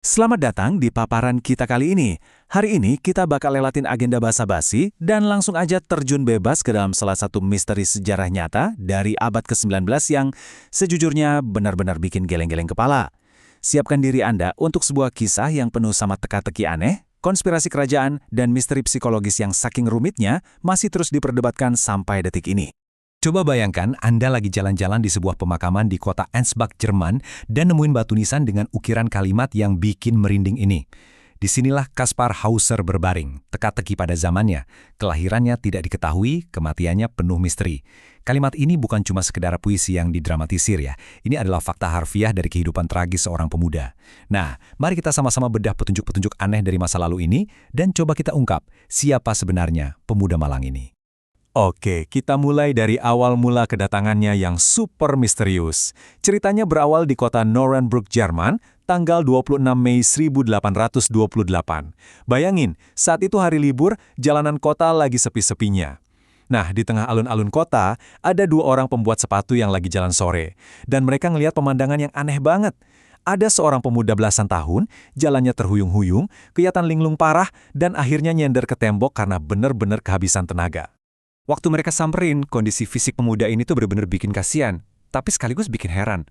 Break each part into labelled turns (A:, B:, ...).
A: Selamat datang di paparan kita kali ini. Hari ini kita bakal lewatin agenda basa-basi dan langsung aja terjun bebas ke dalam salah satu misteri sejarah nyata dari abad ke-19 yang sejujurnya benar-benar bikin geleng-geleng kepala. Siapkan diri Anda untuk sebuah kisah yang penuh sama teka-teki aneh, konspirasi kerajaan, dan misteri psikologis yang saking rumitnya masih terus diperdebatkan sampai detik ini. Coba bayangkan Anda lagi jalan-jalan di sebuah pemakaman di kota Ansbach, Jerman, dan nemuin batu nisan dengan ukiran kalimat yang bikin merinding ini. Disinilah Kaspar Hauser berbaring, teka-teki pada zamannya. Kelahirannya tidak diketahui, kematiannya penuh misteri. Kalimat ini bukan cuma sekedar puisi yang didramatisir ya. Ini adalah fakta harfiah dari kehidupan tragis seorang pemuda. Nah, mari kita sama-sama bedah petunjuk-petunjuk aneh dari masa lalu ini, dan coba kita ungkap siapa sebenarnya pemuda malang ini. Oke, kita mulai dari awal mula kedatangannya yang super misterius. Ceritanya berawal di kota Nuremberg, Jerman, tanggal 26 Mei 1828. Bayangin, saat itu hari libur, jalanan kota lagi sepi-sepinya. Nah, di tengah alun-alun kota, ada dua orang pembuat sepatu yang lagi jalan sore. Dan mereka ngelihat pemandangan yang aneh banget. Ada seorang pemuda belasan tahun, jalannya terhuyung-huyung, kelihatan linglung parah, dan akhirnya nyender ke tembok karena benar-benar kehabisan tenaga. Waktu mereka samperin, kondisi fisik pemuda ini tuh benar-benar bikin kasihan, tapi sekaligus bikin heran.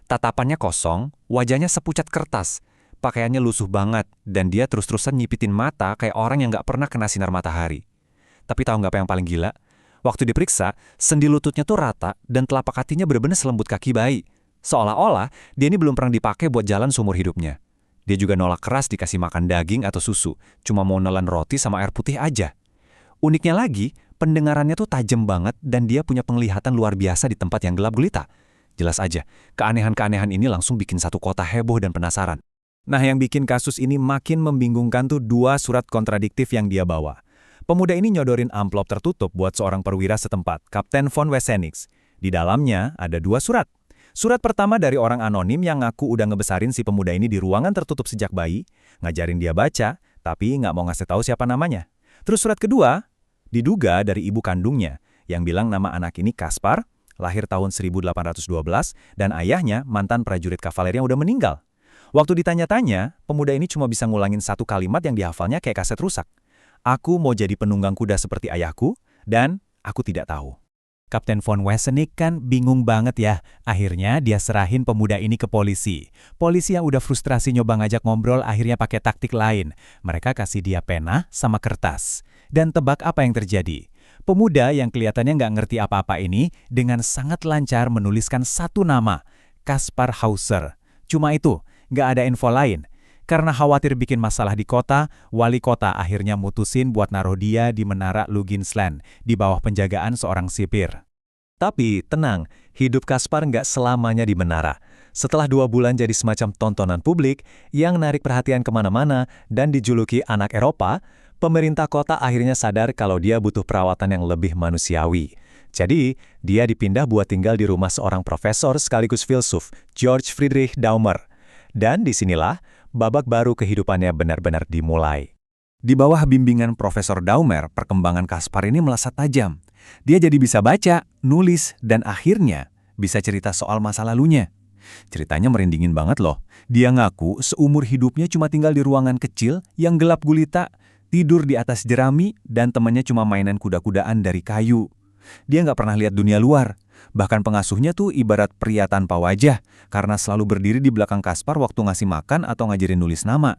A: Tatapannya kosong, wajahnya sepucat kertas, pakaiannya lusuh banget, dan dia terus-terusan nyipitin mata kayak orang yang nggak pernah kena sinar matahari. Tapi tahu nggak apa yang paling gila? Waktu diperiksa, sendi lututnya tuh rata dan telapak katinya benar-benar selembut kaki bayi. Seolah-olah dia ini belum pernah dipakai buat jalan seumur hidupnya. Dia juga nolak keras dikasih makan daging atau susu, cuma mau nelan roti sama air putih aja. Uniknya lagi, pendengarannya tuh tajam banget dan dia punya penglihatan luar biasa di tempat yang gelap gulita. Jelas aja, keanehan-keanehan ini langsung bikin satu kota heboh dan penasaran. Nah, yang bikin kasus ini makin membingungkan tuh dua surat kontradiktif yang dia bawa. Pemuda ini nyodorin amplop tertutup buat seorang perwira setempat, Kapten von Wessenix. Di dalamnya ada dua surat. Surat pertama dari orang anonim yang ngaku udah ngebesarin si pemuda ini di ruangan tertutup sejak bayi, ngajarin dia baca, tapi nggak mau ngasih tahu siapa namanya. Terus surat kedua, diduga dari ibu kandungnya, yang bilang nama anak ini Kaspar, lahir tahun 1812, dan ayahnya mantan prajurit kavaleri yang udah meninggal. Waktu ditanya-tanya, pemuda ini cuma bisa ngulangin satu kalimat yang dihafalnya kayak kaset rusak. Aku mau jadi penunggang kuda seperti ayahku, dan aku tidak tahu. Kapten von Wessenig kan bingung banget ya. Akhirnya dia serahin pemuda ini ke polisi. Polisi yang udah frustrasi nyoba ngajak ngobrol akhirnya pakai taktik lain. Mereka kasih dia pena sama kertas. Dan tebak apa yang terjadi? Pemuda yang kelihatannya nggak ngerti apa-apa ini dengan sangat lancar menuliskan satu nama, Kaspar Hauser. Cuma itu, nggak ada info lain. Karena khawatir bikin masalah di kota, wali kota akhirnya mutusin buat naruh dia di menara Luginsland, di bawah penjagaan seorang sipir. Tapi tenang, hidup Kaspar nggak selamanya di menara. Setelah 2 bulan jadi semacam tontonan publik yang narik perhatian kemana-mana dan dijuluki anak Eropa, pemerintah kota akhirnya sadar kalau dia butuh perawatan yang lebih manusiawi. Jadi, dia dipindah buat tinggal di rumah seorang profesor sekaligus filsuf, George Friedrich Daumer. Dan disinilah, babak baru kehidupannya benar-benar dimulai. Di bawah bimbingan Profesor Daumer, perkembangan Kaspar ini melesat tajam. Dia jadi bisa baca, nulis, dan akhirnya bisa cerita soal masa lalunya. Ceritanya merindingin banget loh. Dia ngaku seumur hidupnya cuma tinggal di ruangan kecil yang gelap gulita, tidur di atas jerami, dan temannya cuma mainan kuda-kudaan dari kayu. Dia nggak pernah lihat dunia luar. Bahkan pengasuhnya tuh ibarat pria tanpa wajah, karena selalu berdiri di belakang Kaspar waktu ngasih makan atau ngajarin nulis nama.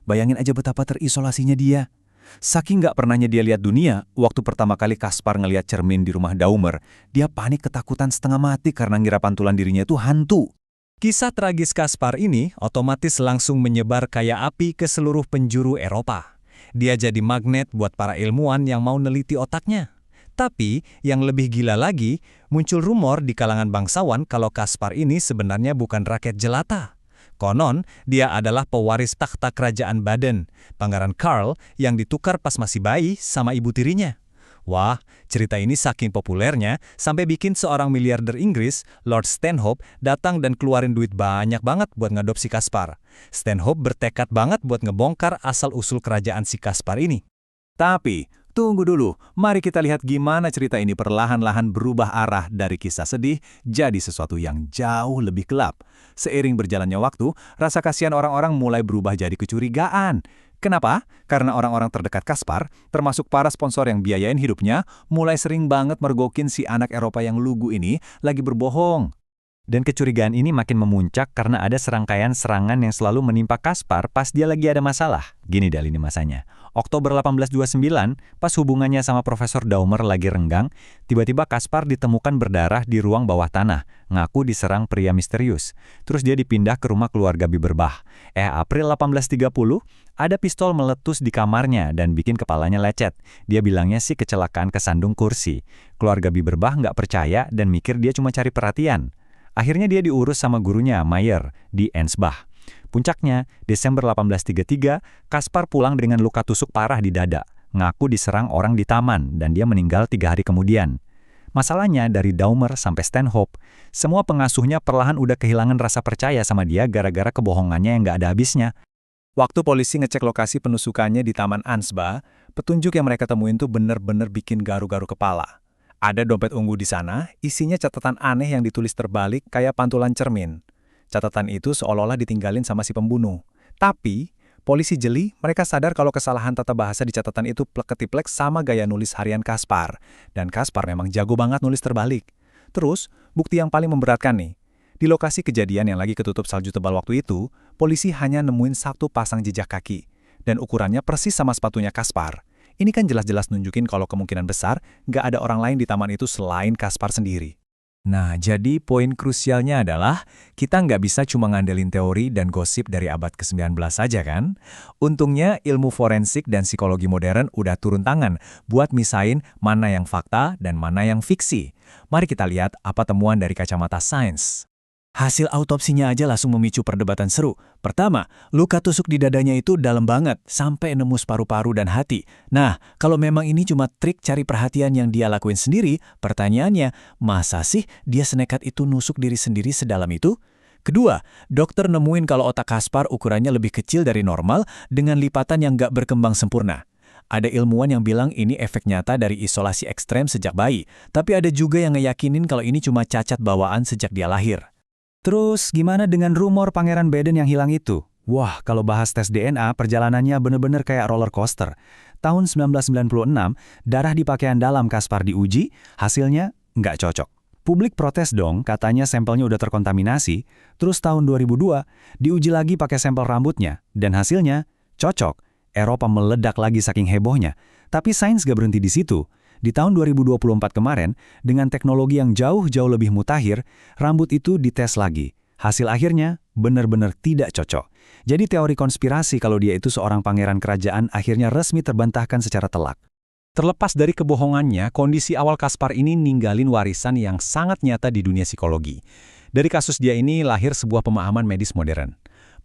A: Bayangin aja betapa terisolasinya dia. Saking nggak pernahnya dia lihat dunia, waktu pertama kali Kaspar ngelihat cermin di rumah Daumer, dia panik ketakutan setengah mati karena ngira pantulan dirinya itu hantu. Kisah tragis Kaspar ini otomatis langsung menyebar kayak api ke seluruh penjuru Eropa. Dia jadi magnet buat para ilmuwan yang mau neliti otaknya. Tapi, yang lebih gila lagi, muncul rumor di kalangan bangsawan kalau Kaspar ini sebenarnya bukan rakyat jelata. Konon, dia adalah pewaris takhta kerajaan Baden, Pangeran Karl yang ditukar pas masih bayi sama ibu tirinya. Wah, cerita ini saking populernya sampai bikin seorang miliarder Inggris, Lord Stanhope, datang dan keluarin duit banyak banget buat ngadopsi Kaspar. Stanhope bertekad banget buat ngebongkar asal-usul kerajaan si Kaspar ini. Tapi, Tunggu dulu, mari kita lihat gimana cerita ini perlahan-lahan berubah arah dari kisah sedih jadi sesuatu yang jauh lebih gelap. Seiring berjalannya waktu, rasa kasihan orang-orang mulai berubah jadi kecurigaan. Kenapa? Karena orang-orang terdekat Kaspar, termasuk para sponsor yang biayain hidupnya, mulai sering banget mergokin si anak Eropa yang lugu ini lagi berbohong.
B: Dan kecurigaan ini makin memuncak karena ada serangkaian serangan yang selalu menimpa Kaspar pas dia lagi ada masalah. Gini dah lini masanya. Oktober 1829, pas hubungannya sama Profesor Daumer lagi renggang, tiba-tiba Kaspar ditemukan berdarah di ruang bawah tanah, ngaku diserang pria misterius. Terus dia dipindah ke rumah keluarga Biberbach. April 1830, ada pistol meletus di kamarnya dan bikin kepalanya lecet. Dia bilangnya sih kecelakaan kesandung kursi. Keluarga Biberbach nggak percaya dan mikir dia cuma cari perhatian. Akhirnya dia diurus sama gurunya, Mayer, di Ensbach. Puncaknya, Desember 1833, Kaspar pulang dengan luka tusuk parah di dada. Ngaku diserang orang di taman, dan dia meninggal 3 hari kemudian. Masalahnya, dari Daumer sampai Stanhope, semua pengasuhnya perlahan udah kehilangan rasa percaya sama dia gara-gara kebohongannya yang nggak ada habisnya.
A: Waktu polisi ngecek lokasi penusukannya di Taman Ansbach, petunjuk yang mereka temuin tuh bener-bener bikin garu-garu kepala. Ada dompet ungu di sana, isinya catatan aneh yang ditulis terbalik kayak pantulan cermin. Catatan itu seolah-olah ditinggalin sama si pembunuh. Tapi, polisi jeli, mereka sadar kalau kesalahan tata bahasa di catatan itu plek-ketiplek sama gaya nulis harian Kaspar. Dan Kaspar memang jago banget nulis terbalik. Terus, bukti yang paling memberatkan nih. Di lokasi kejadian yang lagi ketutup salju tebal waktu itu, polisi hanya nemuin 1 pasang jejak kaki. Dan ukurannya persis sama sepatunya Kaspar. Ini kan jelas-jelas nunjukin kalau kemungkinan besar nggak ada orang lain di taman itu selain Kaspar sendiri. Nah, jadi poin krusialnya adalah kita nggak bisa cuma ngandelin teori dan gosip dari abad ke-19 saja kan? Untungnya ilmu forensik dan psikologi modern udah turun tangan buat misain mana yang fakta dan mana yang fiksi. Mari kita lihat apa temuan dari kacamata sains. Hasil autopsinya aja langsung memicu perdebatan seru. Pertama, luka tusuk di dadanya itu dalam banget, sampai nembus paru-paru dan hati. Nah, kalau memang ini cuma trik cari perhatian yang dia lakuin sendiri, pertanyaannya, masa sih dia senekat itu nusuk diri sendiri sedalam itu? Kedua, dokter nemuin kalau otak Kaspar ukurannya lebih kecil dari normal dengan lipatan yang nggak berkembang sempurna. Ada ilmuwan yang bilang ini efek nyata dari isolasi ekstrem sejak bayi, tapi ada juga yang ngeyakinin kalau ini cuma cacat bawaan sejak dia lahir. Terus gimana dengan rumor Pangeran Baden yang hilang itu? Wah, kalau bahas tes DNA, perjalanannya bener-bener kayak roller coaster. Tahun 1996, darah di pakaian dalam Kaspar diuji, hasilnya nggak cocok. Publik protes dong, katanya sampelnya udah terkontaminasi. Terus tahun 2002, diuji lagi pakai sampel rambutnya, dan hasilnya cocok. Eropa meledak lagi saking hebohnya. Tapi sains gak berhenti di situ. Di tahun 2024 kemarin, dengan teknologi yang jauh-jauh lebih mutakhir, rambut itu dites lagi. Hasil akhirnya benar-benar tidak cocok. Jadi teori konspirasi kalau dia itu seorang pangeran kerajaan akhirnya resmi terbantahkan secara telak. Terlepas dari kebohongannya, kondisi awal Kaspar ini ninggalin warisan yang sangat nyata di dunia psikologi. Dari kasus dia ini lahir sebuah pemahaman medis modern.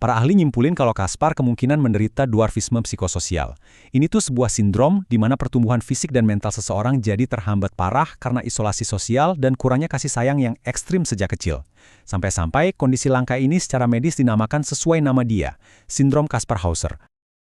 A: Para ahli nyimpulin kalau Kaspar kemungkinan menderita dwarfisme psikososial. Ini tuh sebuah sindrom di mana pertumbuhan fisik dan mental seseorang jadi terhambat parah karena isolasi sosial dan kurangnya kasih sayang yang ekstrim sejak kecil. Sampai-sampai kondisi langka ini secara medis dinamakan sesuai nama dia, sindrom Kaspar-Hauser.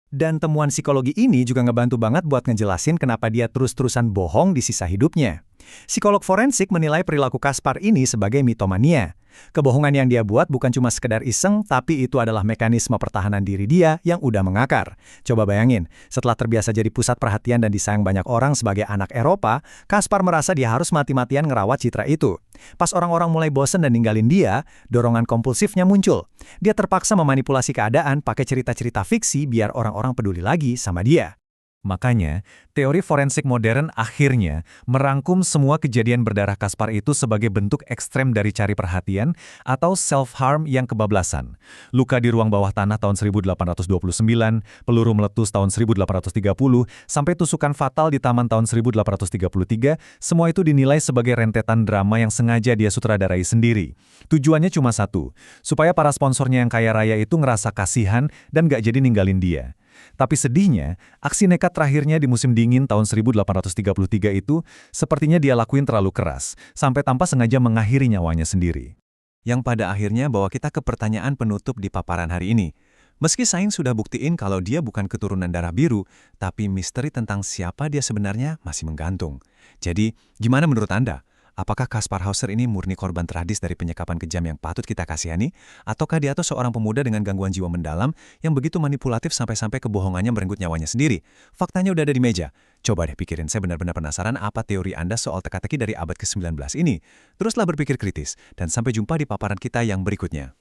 A: Dan temuan psikologi ini juga ngebantu banget buat ngejelasin kenapa dia terus-terusan bohong di sisa hidupnya. Psikolog forensik menilai perilaku Kaspar ini sebagai mitomania. Kebohongan yang dia buat bukan cuma sekedar iseng, tapi itu adalah mekanisme pertahanan diri dia yang udah mengakar. Coba bayangin, setelah terbiasa jadi pusat perhatian dan disayang banyak orang sebagai anak Eropa, Kaspar merasa dia harus mati-matian ngerawat citra itu. Pas orang-orang mulai bosen dan ninggalin dia, dorongan kompulsifnya muncul. Dia terpaksa memanipulasi keadaan pakai cerita-cerita fiksi biar orang-orang peduli lagi sama dia. Makanya, teori forensik modern akhirnya merangkum semua kejadian berdarah Kaspar itu sebagai bentuk ekstrem dari cari perhatian atau self-harm yang kebablasan. Luka di ruang bawah tanah tahun 1829, peluru meletus tahun 1830, sampai tusukan fatal di taman tahun 1833, semua itu dinilai sebagai rentetan drama yang sengaja dia sutradarai sendiri. Tujuannya cuma satu, supaya para sponsornya yang kaya raya itu ngerasa kasihan dan gak jadi ninggalin dia. Tapi sedihnya, aksi nekat terakhirnya di musim dingin tahun 1833 itu sepertinya dia lakuin terlalu keras, sampai tanpa sengaja mengakhiri nyawanya sendiri. Yang pada akhirnya bawa kita ke pertanyaan penutup di paparan hari ini. Meski sains sudah buktiin kalau dia bukan keturunan darah biru, tapi misteri tentang siapa dia sebenarnya masih menggantung. Jadi, gimana menurut Anda? Apakah Kaspar Hauser ini murni korban tragis dari penyekapan kejam yang patut kita kasihani? Ataukah dia tuh seorang pemuda dengan gangguan jiwa mendalam yang begitu manipulatif sampai-sampai kebohongannya merenggut nyawanya sendiri? Faktanya udah ada di meja. Coba deh pikirin, saya benar-benar penasaran apa teori Anda soal teka-teki dari abad ke-19 ini. Teruslah berpikir kritis, dan sampai jumpa di paparan kita yang berikutnya.